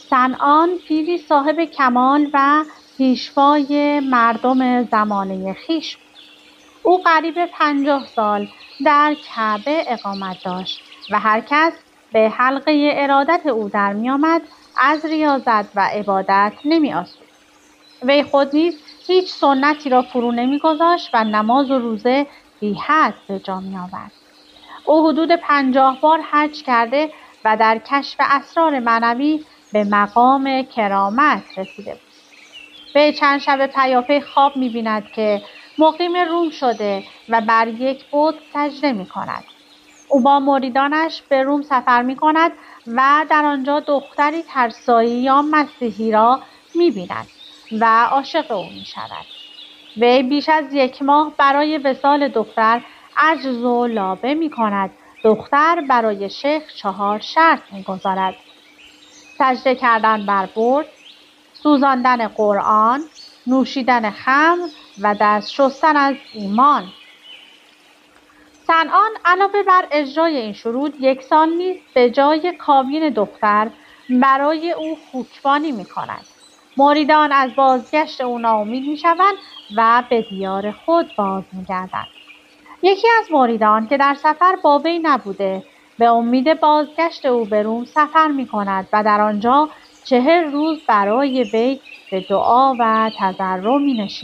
صنعان پیری صاحب کمال و پیشوای مردم زمانه خویش بود. او قریب 50 سال در کعبه اقامت داشت و هر کس به حلقه ارادت او در می‌آمد از ریاضت و عبادت نمی‌آسود. وی خود نیز هیچ سنتی را فرو نمی‌گذاشت و نماز و روزه بی‌حد به جا می‌آورد. او حدود 50 بار حج کرده و در کشف اسرار معنوی به مقام کرامت رسیده بود. وی چند شب پیاپی خواب می‌بیند که مقیم روم شده و بر یک بت سجده می‌کند. او با مریدانش به روم سفر می‌کند و در آنجا دختری ترسایی یا مسیحی را می‌بیند و عاشق او می‌شود. وی بیش از 1 ماه برای وصال دختر عجز و لابه می‌کند. دختر برای شیخ 4 شرط می‌گذارد: سجده کردن بر بت، سوزاندن قرآن، نوشیدن خمر و دست شستن از ایمان. صنعان علاوه بر اجرای این شروط 1 سال نیز به جای کابین دختر برای او خوکبانی می‌کند. مریدان از بازگشت او ناامید می‌شوند و به دیار خود باز می‌گردند. یکی از مریدان که در سفر با وی نبوده به امید بازگشت او به روم سفر می‌کند و در آنجا 40 روز برای وی به دعا و تضرع می‌نشیند.